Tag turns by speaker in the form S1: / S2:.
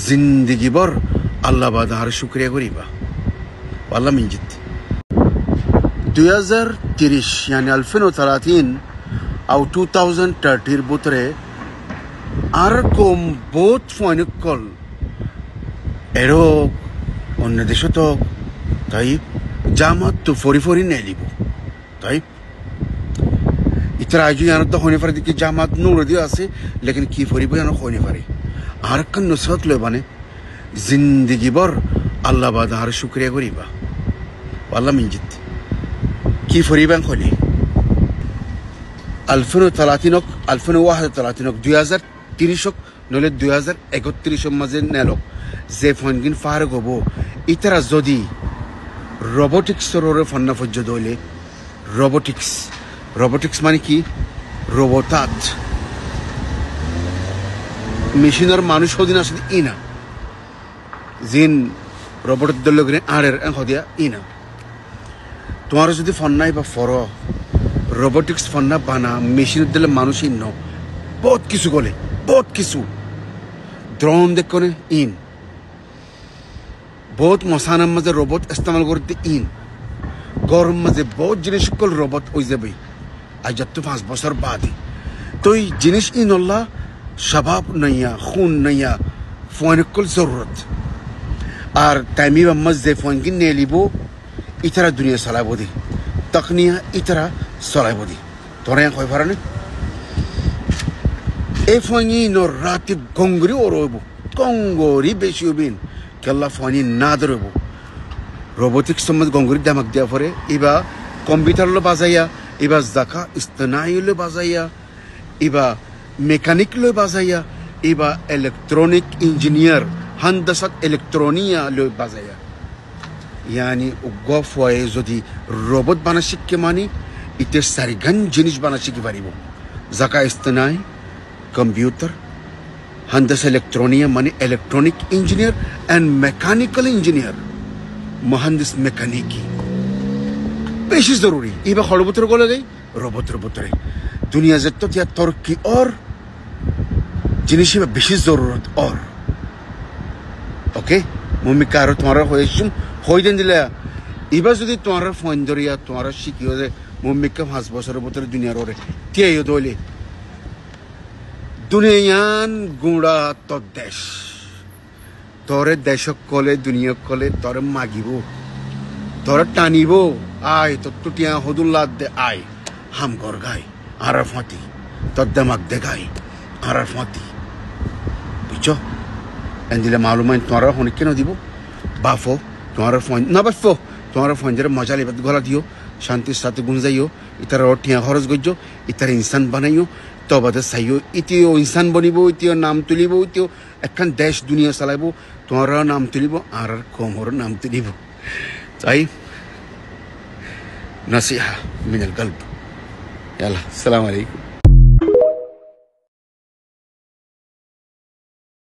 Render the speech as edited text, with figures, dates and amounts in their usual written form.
S1: জিন্দগি ভর আল্লাহ বাদার শুক্রিয়া করিবা والله من جد 2030 يعني 2030 او 2030 بطره اركم بوت فوينكل ايروك অন্য দেশে তো তাই জামাত তো ফরি নেলিব তাই ইতরা আজু জানো তো হনে পারে কি জামাত নূর দিয়ে আছে লেকিন কি ফরিব জানো হনে পারে আর কান নুসরত লয় মানে জিন্দেগি ভর আল্লাহ বাদার শুকরিয়া করিবা والله من جد كيف ريبان خلي 2030 2031 2030 নলে 2031 মাঝে নেলক যে ফোনগিন ফারক হবো ইতারা যদি রোবোটিক্স রে ফন্না ফজ্জ দইলে রোবোটিক্স মানে কি রোবোটাত মেশিনের মানুষ হদিন আসলে ইনা জিন রোবট দল করে আড়ের হদিয়া ইনা তোমার যদি ফন্নাই বা ফর রোবোটিক্স ফন্না বানা মেশিনের দিলে মানুষই ন বহুত কিছু গলে বহুত কিছু দ্রোণ দেখনে ইন বহুত মশানার মাঝে রোবট ইস্তেমাল করতে ইন গরম মাঝে বহুত জিনিস সকল রোবট হয়ে যাবে আজ তো 5 বছর বাদে তো এই জিনিস ইন আল্লাহ স্বভাব নইয়া খুন নইয়া ফোনকল জরুরত আর টাইমি আম্মা যে ফোন কিন নিয়ে লিব ইতারা দুনিয়া চালাবো দি তকনিয়া ইতারা চলাইব দি তোরা কই পারানে এই ফোনই ন রাতে গঙ্গরি ওরইব গঙ্গরি বেশি হবিন কেল্লা ফোনই না ধরব রোবোটিক্স সমাজ গঙ্গরি দামাক দেওয়া পরে ইবা কম্পিউটার লো বাজাইয়া ইবা জাকা ইস্তনাই লো বাজাইয়া ইবা মেকানিক লো বাজাইয়া ইবা ইলেকট্রনিক ইঞ্জিনিয়ার হান্দাসাত ইলেকট্রনিয়া লো বাজাইয়া यानी उगफ हुए যদি রোবট বানা শিখকে মানি ইতে সারিগান জিনিস বানা শিখি পারিব জাকা ইস্তনাই কম্পিউটার হান্দাসা ইলেকট্রনিয়া মানে electronic engineer and mechanical engineer মহান্দিস মেকানিকি বেশি জরুরি ইবা খড়বতর গলে গই রোবতরে দুনিয়া যত তিয়া তরকি और জিনিস বেশি জরুরত और ওকে মম্মি কারো তোমার হয়েছুম হই দেন দিলে এবার যদি তোমার ফোন ধরিয়া তোমার শিখিও যে মম্মিকে 5 বছরের ভিতরে দুনিয়ার ওরে তিয়াইও দইলে দুনিয়ান গুড়া তো দেশ তোরে দেশ কলে দুনিয়া কলে তোরে মাগিব তোরে টানিব আয় তো টুটিয়া হদুল্লাহ দে আয় হাম গর গাই আর ফাতি তোর দেমাক দেখাই আর ফাতি বুঝছো এন্দিলে মালুমাইন তোমার হনে কেন দিব বাফো तुम्हारा फोन ना बफो तुम्हारा फोन जरा मजा ले गला दियो शांति साथ गुण जाइयो इतर रोटियां खरच गजो इतर इंसान बनाइयो तो बदे सहियो इतियो इंसान बनिबो इतियो नाम तुलिबो इतियो एकखान देश दुनिया चलाइबो तुम्हारा नाम तुलिबो आर कोमर नाम तुलिबो ताई नसीहा मिनल कल्ब यल्ला अस्सलाम वालेकुम।